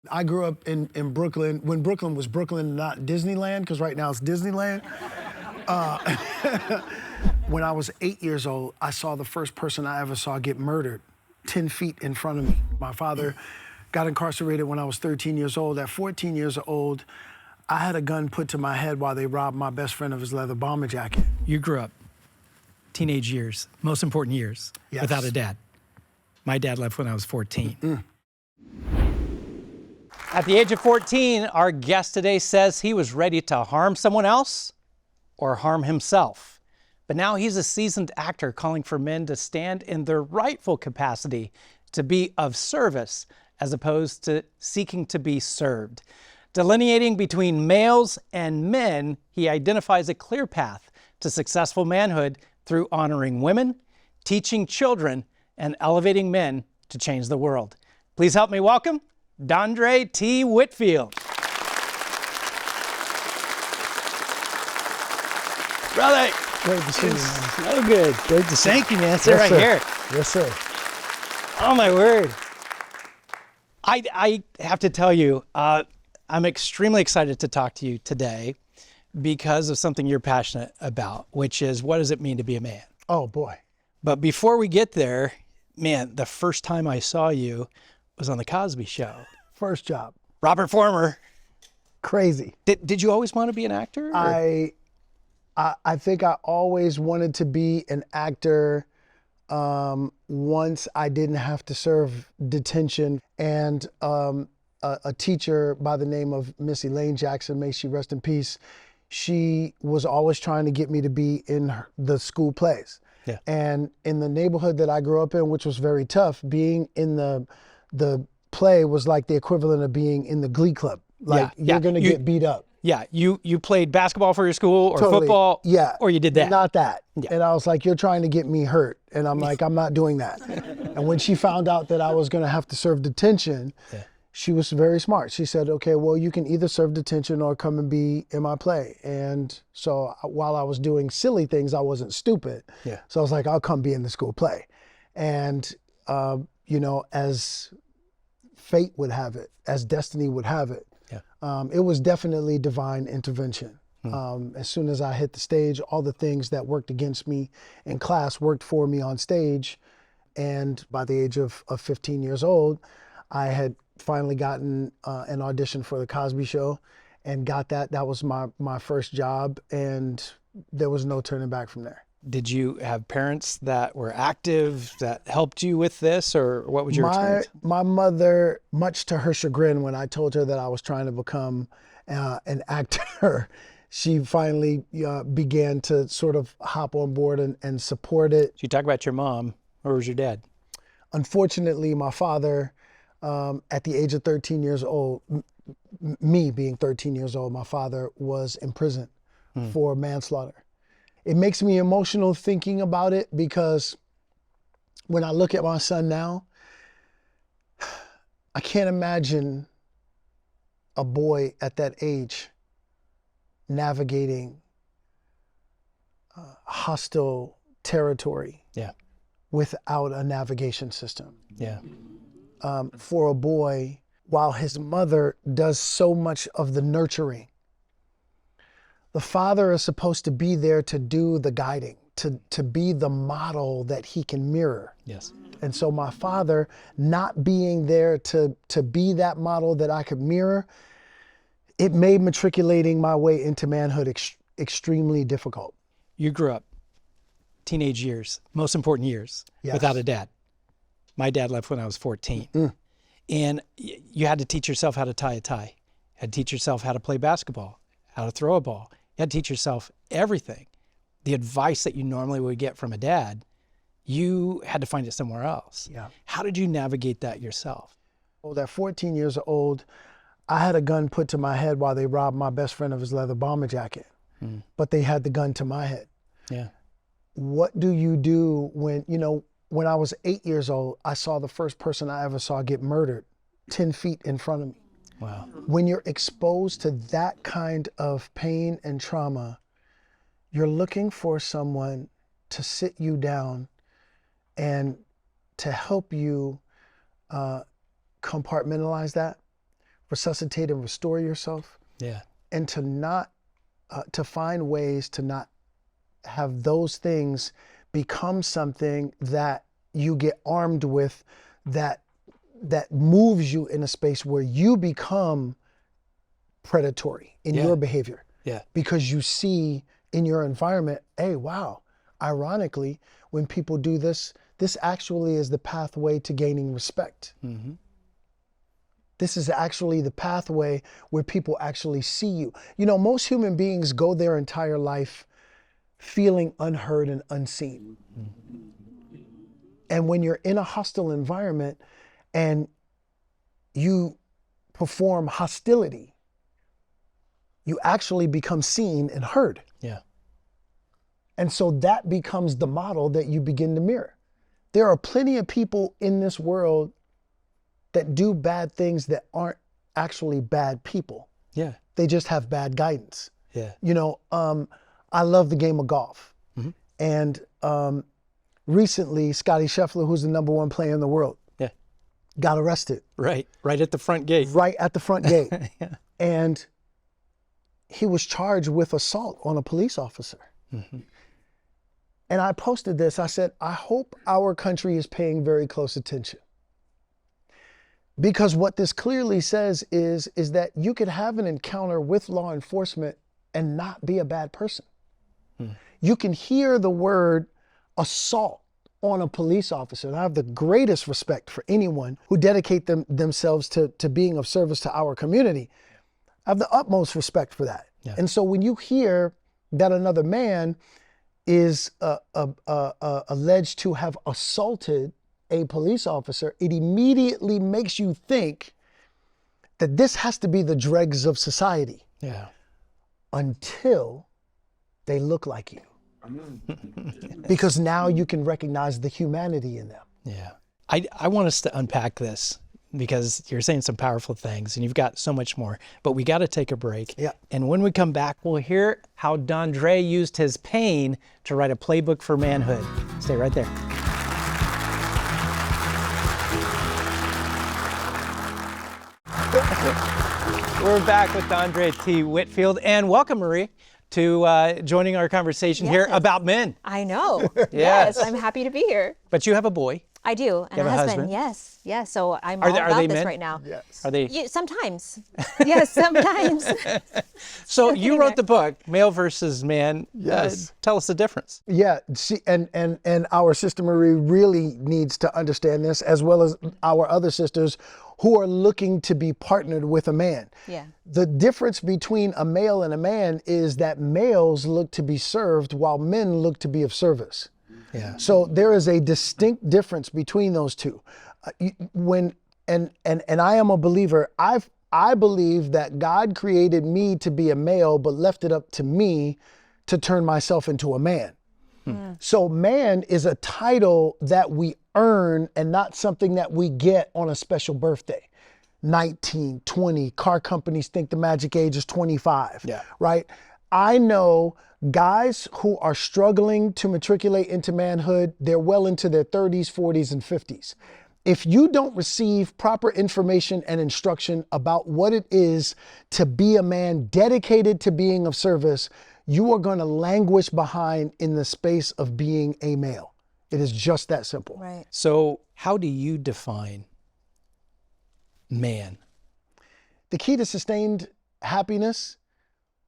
I grew up in Brooklyn, when Brooklyn was Brooklyn, not Disneyland, because right now it's Disneyland. When I was 8 years old, I saw the first person I ever saw get murdered 10 feet in front of me. My father got incarcerated when I was 13 years old. At 14 years old, I had a gun put to my head while they robbed my best friend of his leather bomber jacket. You grew up, teenage years, most important years, Yes. without a dad. My dad left when I was 14. At the age of 14, our guest today says he was ready to harm someone else or harm himself. But now he's a seasoned actor calling for men to stand in their rightful capacity to be of service as opposed to seeking to be served. Delineating between males and men, he identifies a clear path to successful manhood through honoring women, teaching children, and elevating men to change the world. Please help me welcome Dondré T. Whitfield. Brother. Great to see you, man. So good. Great to see you. Thank you, man. Sit Yes, right sir. here. Yes, sir. Oh, my word. I have to tell you, I'm extremely excited to talk to you today because of something you're passionate about, which is what does it mean to be a man? Oh, boy. But before we get there, man, the first time I saw you was on the Cosby Show. First job. Robert Former. Crazy. Did you always want to be an actor? or- I think I always wanted to be an actor once I didn't have to serve detention. And a teacher by the name of Miss Elaine Jackson, may she rest in peace, she was always trying to get me to be in the school plays. Yeah. And in the neighborhood that I grew up in, which was very tough, being in the play was like the equivalent of being in the glee club. Like you're gonna get beat up. Yeah, you played basketball for your school or Totally. football, Yeah, or you did that. Not that. Yeah. And I was like, you're trying to get me hurt. And I'm like, I'm not doing that. And when she found out that I was going to have to serve detention, she was very smart. She said, okay, well, you can either serve detention or come and be in my play. And so while I was doing silly things, I wasn't stupid. Yeah. So I was like, I'll come be in the school play. And, you know, as fate would have it, as destiny would have it, it was definitely divine intervention. As soon as I hit the stage, all the things that worked against me in class worked for me on stage. And by the age of 15 years old, I had finally gotten an audition for the Cosby Show and got that. That was my first job, and there was no turning back from there. Did you have parents that were active that helped you with this, or what was your experience? My mother, much to her chagrin, when I told her that I was trying to become an actor, she finally began to sort of hop on board and support it. So you talk about your mom, or was your dad? Unfortunately, my father, at the age of 13 years old, me being 13 years old, my father was in prison for manslaughter. It makes me emotional thinking about it because when I look at my son now, I can't imagine a boy at that age navigating hostile territory without a navigation system. Yeah. For a boy, while his mother does so much of the nurturing, the father is supposed to be there to do the guiding, to be the model that he can mirror. Yes. And so my father not being there to be that model that I could mirror, it made matriculating my way into manhood extremely difficult. You grew up, teenage years, most important years, without a dad. My dad left when I was 14. And you had to teach yourself how to tie a tie. You had to teach yourself how to play basketball, how to throw a ball. You had to teach yourself everything. The advice that you normally would get from a dad, you had to find it somewhere else. Yeah. How did you navigate that yourself? Well, at 14 years old, I had a gun put to my head while they robbed my best friend of his leather bomber jacket. But they had the gun to my head. Yeah. What do you do when, you know, when I was 8 years old, I saw the first person I ever saw get murdered 10 feet in front of me. Wow. When you're exposed to that kind of pain and trauma, you're looking for someone to sit you down and to help you compartmentalize that, resuscitate and restore yourself. Yeah. And to not, to find ways to not have those things become something that you get armed with, that moves you in a space where you become predatory in your behavior. Yeah. Because you see in your environment, hey, wow, ironically, when people do this, this actually is the pathway to gaining respect. Mm-hmm. This is actually the pathway where people actually see you. You know, most human beings go their entire life feeling unheard and unseen. Mm-hmm. And when you're in a hostile environment and you perform hostility, you actually become seen and heard. Yeah. And so that becomes the model that you begin to mirror. There are plenty of people in this world that do bad things that aren't actually bad people. Yeah. They just have bad guidance. Yeah. You know, I love the game of golf. Mm-hmm. And recently, Scottie Scheffler, who's the #1 player in the world, got arrested. Right at the front gate. Right at the front gate. Yeah. And he was charged with assault on a police officer. Mm-hmm. And I posted this, I said, I hope our country is paying very close attention. Because what this clearly says is that you could have an encounter with law enforcement and not be a bad person. You can hear the word assault on a police officer. And I have the greatest respect for anyone who dedicate themselves to being of service to our community. I have the utmost respect for that. Yeah. And so when you hear that another man is alleged to have assaulted a police officer, it immediately makes you think that this has to be the dregs of society. Yeah. Until they look like you. Because now you can recognize the humanity in them. Yeah. I want us to unpack this because you're saying some powerful things and you've got so much more, but we got to take a break. Yeah. And when we come back, we'll hear how Dondré used his pain to write a playbook for manhood. Stay right there. We're back with Dondré T. Whitfield, and welcome, Marie, to joining our conversation here about men. I know. Yes. I'm happy to be here. But you have a boy. I do, and a husband? Yes. So I'm Are all they about this men? right now. Yes. Are they? Yeah, sometimes. Yes, sometimes. So you wrote the book, Male versus Man. Yes. Tell us the difference. Yeah, see, and our sister Marie really needs to understand this, as well as our other sisters who are looking to be partnered with a man. Yeah. The difference between a male and a man is that males look to be served while men look to be of service. Yeah. So there is a distinct difference between those two. And I am a believer. I believe that God created me to be a male, but left it up to me to turn myself into a man. So man is a title that we earn and not something that we get on a special birthday. 19, 20, car companies think the magic age is 25, right? I know guys who are struggling to matriculate into manhood, they're well into their 30s, 40s, and 50s. If you don't receive proper information and instruction about what it is to be a man dedicated to being of service, you are going to languish behind in the space of being a male. It is just that simple. Right. So how do you define man? The key to sustained happiness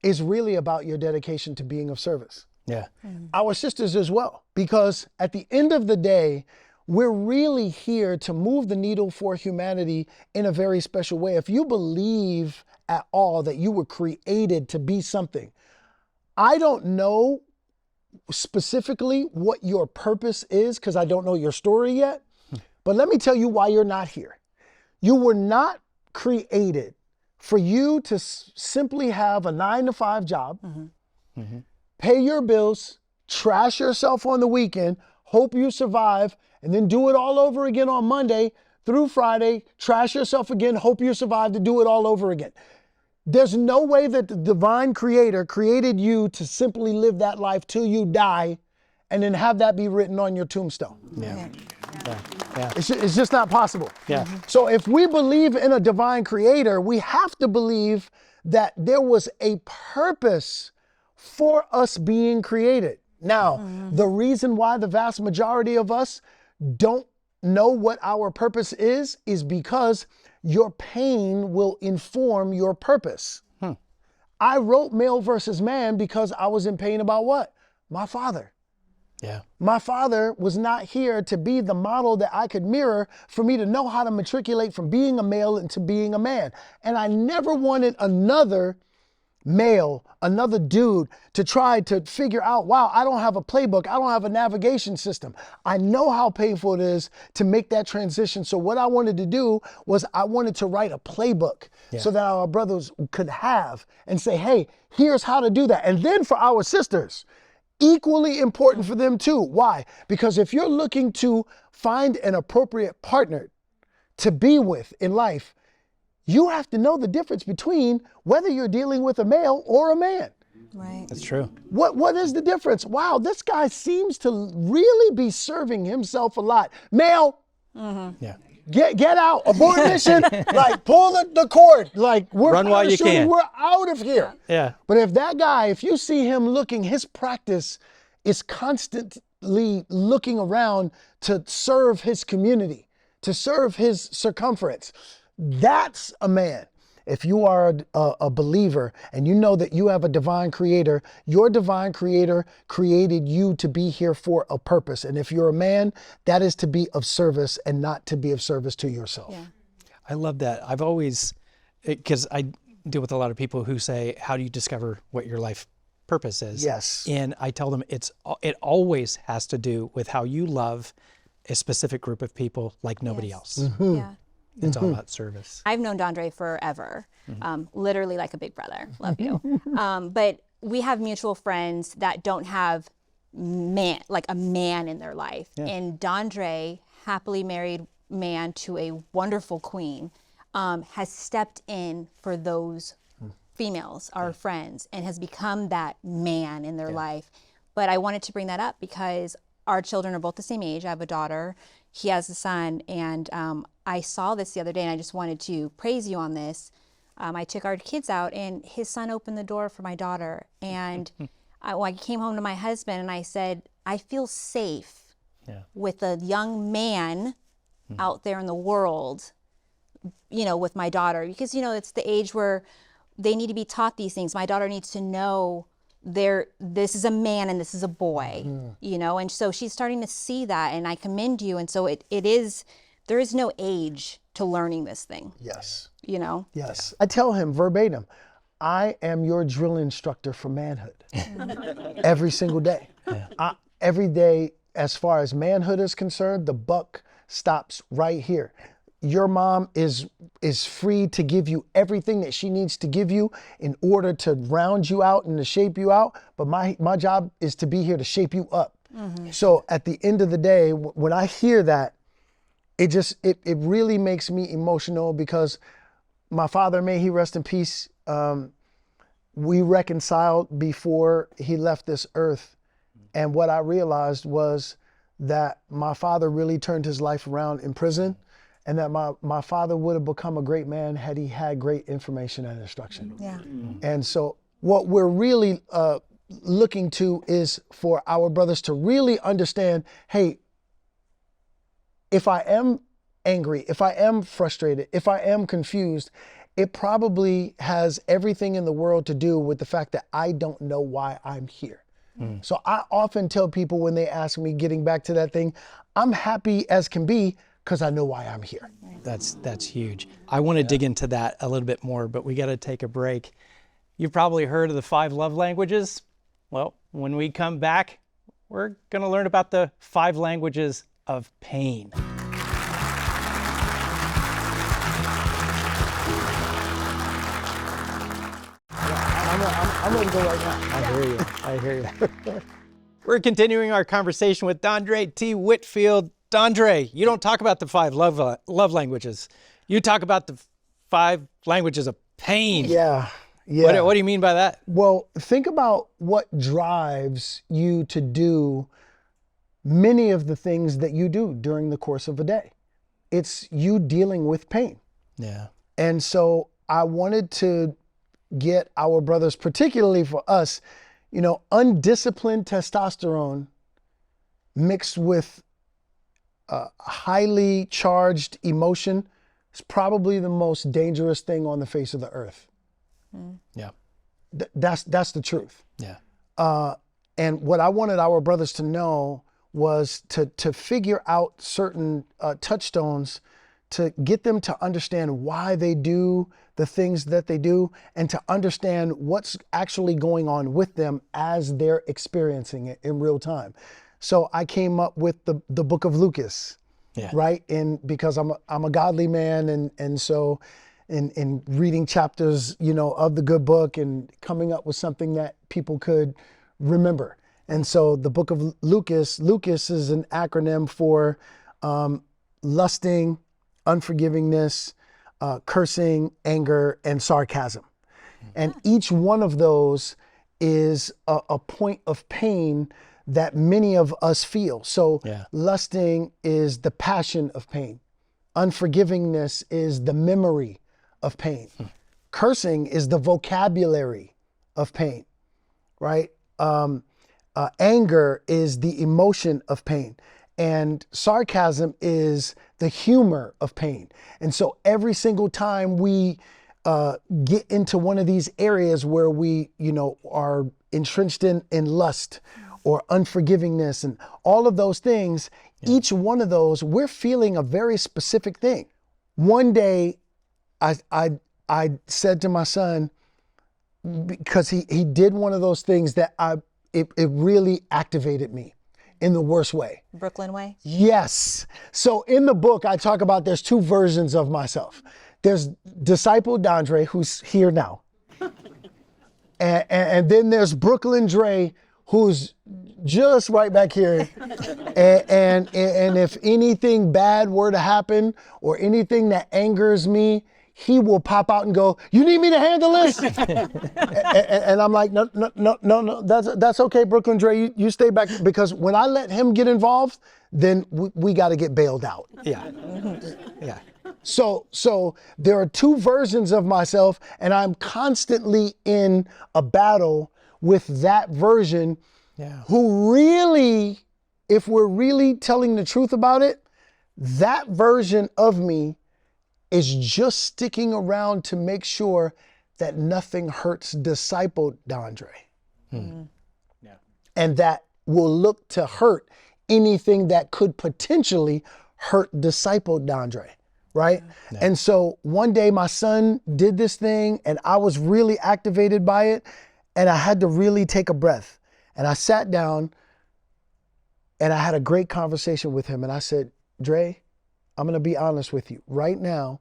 is really about your dedication to being of service. Yeah. Our sisters as well, because at the end of the day, we're really here to move the needle for humanity in a very special way. If you believe at all that you were created to be something, I don't know specifically what your purpose is because I don't know your story yet, but let me tell you why you're not here. You were not created for you to simply have a 9-to-5 job, pay your bills, trash yourself on the weekend, hope you survive, and then do it all over again on Monday through Friday, trash yourself again, hope you survive to do it all over again. There's no way that the divine creator created you to simply live that life till you die and then have that be written on your tombstone. Yeah. Yeah. It's just not possible. Yeah. So if we believe in a divine creator, we have to believe that there was a purpose for us being created. Now, the reason why the vast majority of us don't know what our purpose is because your pain will inform your purpose. I wrote Male versus Man because I was in pain about what? My father. Yeah. My father was not here to be the model that I could mirror for me to know how to matriculate from being a male into being a man. And I never wanted another male, another dude to try to figure out, wow, I don't have a playbook. I don't have a navigation system. I know how painful it is to make that transition. So what I wanted to do was I wanted to write a playbook so that our brothers could have and say, hey, here's how to do that. And then for our sisters, equally important for them too. Why? Because if you're looking to find an appropriate partner to be with in life, you have to know the difference between whether you're dealing with a male or a man. Right. That's true. What is the difference? Wow, this guy seems to really be serving himself a lot. Male, Yeah. get out, abort mission, like pull the cord, like we're Run while you parachuting, can. we're out of here. Yeah. But if that guy, if you see him looking, his practice is constantly looking around to serve his community, to serve his circumference. That's a man. If you are a believer and you know that you have a divine creator, your divine creator created you to be here for a purpose. And if you're a man, that is to be of service and not to be of service to yourself. Yeah. I love that. I've always, because I deal with a lot of people who say, how do you discover what your life purpose is? Yes. And I tell them it always has to do with how you love a specific group of people like nobody else. Yeah. It's all about service. I've known Dondré forever, literally like a big brother. Love you. But we have mutual friends that don't have a man in their life. And Dondré, happily married man to a wonderful queen, has stepped in for those females, our friends, and has become that man in their life. But I wanted to bring that up because our children are both the same age. I have a daughter, he has a son, and I saw this the other day and I just wanted to praise you on this. I took our kids out and his son opened the door for my daughter. And I came home to my husband and I said, I feel safe with a young man out there in the world, with my daughter. Because, it's the age where they need to be taught these things. My daughter needs to know this is a man and this is a boy, and so she's starting to see that, and I commend you. And so there is no age to learning this thing. Yes. Yes. I tell him verbatim, I am your drill instructor for manhood. Every single day. Every day, as far as manhood is concerned, the buck stops right here. Your mom is free to give you everything that she needs to give you in order to round you out and to shape you out. But my job is to be here to shape you up. So at the end of the day, when I hear that, it really makes me emotional because my father, may he rest in peace, we reconciled before he left this earth. And what I realized was that my father really turned his life around in prison. And that my father would have become a great man had he had great information and instruction. Yeah. And so what we're really looking to is for our brothers to really understand, hey, if I am angry, if I am frustrated, if I am confused, it probably has everything in the world to do with the fact that I don't know why I'm here. So I often tell people when they ask me, getting back to that thing, I'm happy as can be because I know why I'm here. That's huge. I want to dig into that a little bit more, but we got to take a break. You've probably heard of the 5 love languages. Well, when we come back, we're going to learn about the 5 languages of pain. I'm ready to go right now. I hear you. We're continuing our conversation with Dondré T. Whitfield. Dondré, you don't talk about the 5 love languages. You talk about the 5 languages of pain. Yeah. What do you mean by that? Well, think about what drives you to do many of the things that you do during the course of a day. It's you dealing with pain. Yeah. And so I wanted to get our brothers, particularly for us, undisciplined testosterone mixed with highly charged emotion is probably the most dangerous thing on the face of the earth. Yeah. That's the truth. Yeah. And what I wanted our brothers to know was to figure out certain touchstones to get them to understand why they do the things that they do and to understand what's actually going on with them as they're experiencing it in real time. So I came up with the book of Lucas, right? And because I'm a godly man, and so in reading chapters, of the good book and coming up with something that people could remember. And so the book of Lucas is an acronym for lusting, unforgivingness, cursing, anger, and sarcasm. And each one of those is a point of pain that many of us feel. So lusting is the passion of pain. Unforgivingness is the memory of pain. Cursing is the vocabulary of pain, right? Anger is the emotion of pain. And sarcasm is the humor of pain. And so every single time we get into one of these areas where we, are entrenched in lust or unforgivingness and all of those things, each one of those, we're feeling a very specific thing. One day, I said to my son, because he did one of those things that it really activated me in the worst way. Brooklyn way? Yes. So in the book, I talk about there's two versions of myself. There's disciple Dondré, who's here now. And then there's Brooklyn Dre, who's just right back here. And if anything bad were to happen or anything that angers me, he will pop out and go, "You need me to handle this?" and I'm like, no, that's okay, Brooklyn Dre, you stay back, because when I let him get involved, then we got to get bailed out. Yeah. Yeah. So there are two versions of myself, and I'm constantly in a battle with that version, who really, if we're really telling the truth about it, that version of me is just sticking around to make sure that nothing hurts disciple Dondré. Yeah. And that will look to hurt anything that could potentially hurt disciple Dondré, right? Yeah. And so one day my son did this thing and I was really activated by it, and I had to really take a breath. And I sat down and I had a great conversation with him, and I said, "Dre, I'm gonna be honest with you. Right now,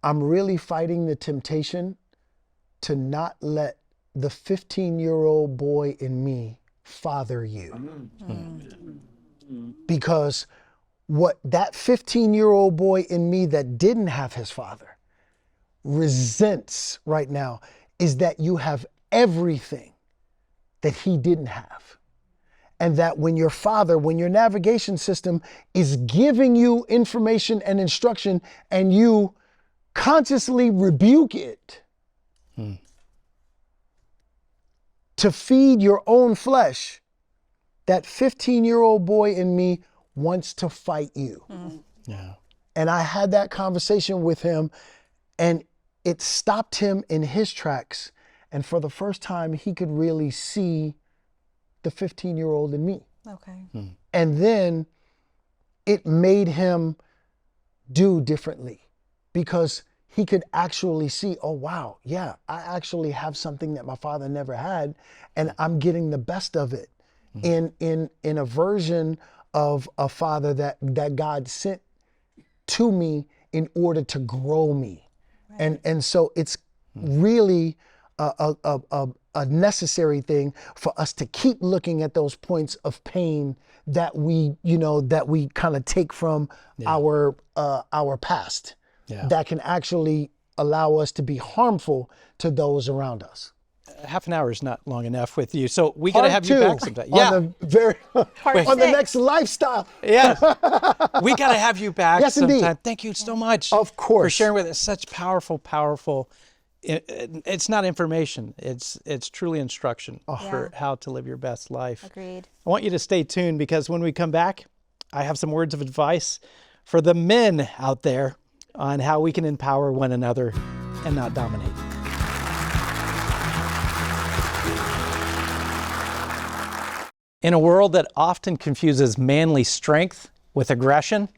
I'm really fighting the temptation to not let the 15-year-old boy in me father you." Because what that 15-year-old boy in me that didn't have his father resents right now is that you have everything that he didn't have. And that when your father, when your navigation system is giving you information and instruction and you consciously rebuke it to feed your own flesh, that 15-year-old boy in me wants to fight you. Yeah. And I had that conversation with him, and it stopped him in his tracks. And for the first time, he could really see the 15-year-old in me. Okay. And then it made him do differently, because he could actually see, oh, wow, yeah, I actually have something that my father never had, and I'm getting the best of it in a version of a father that God sent to me in order to grow me. Right. And so it's really a necessary thing for us to keep looking at those points of pain that we kind of take from our past, that can actually allow us to be harmful to those around us. half an hour is not long enough with you, so we got to have you back sometime. On the next lifestyle. Yeah, we got to have you back sometime. Indeed. Thank you so much. Of course. For sharing with us such powerful. It's not information. It's truly instruction for how to live your best life. Agreed. I want you to stay tuned because when we come back, I have some words of advice for the men out there on how we can empower one another and not dominate. In a world that often confuses manly strength with aggression,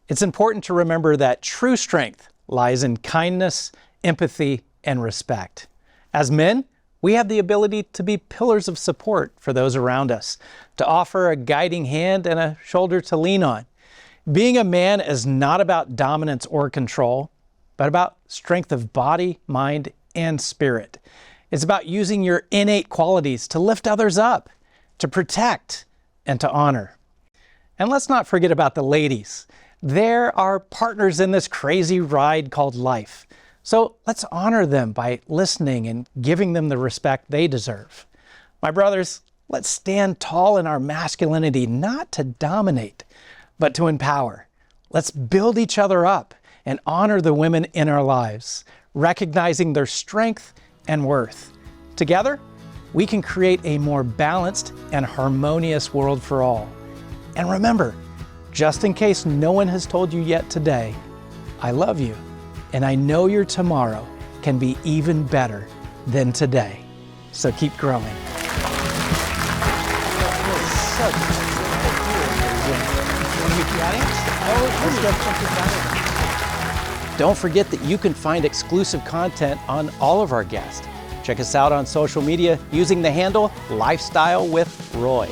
it's important to remember that true strength lies in kindness, empathy, and respect. As men, we have the ability to be pillars of support for those around us, to offer a guiding hand and a shoulder to lean on. Being a man is not about dominance or control, but about strength of body, mind, and spirit. It's about using your innate qualities to lift others up, to protect, and to honor. And let's not forget about the ladies. They're our partners in this crazy ride called life. So let's honor them by listening and giving them the respect they deserve. My brothers, let's stand tall in our masculinity, not to dominate, but to empower. Let's build each other up and honor the women in our lives, recognizing their strength and worth. Together, we can create a more balanced and harmonious world for all. And remember, just in case no one has told you yet today, I love you, and I know your tomorrow can be even better than today. So keep growing. Don't forget that you can find exclusive content on all of our guests. Check us out on social media using the handle Lifestyle with Roy.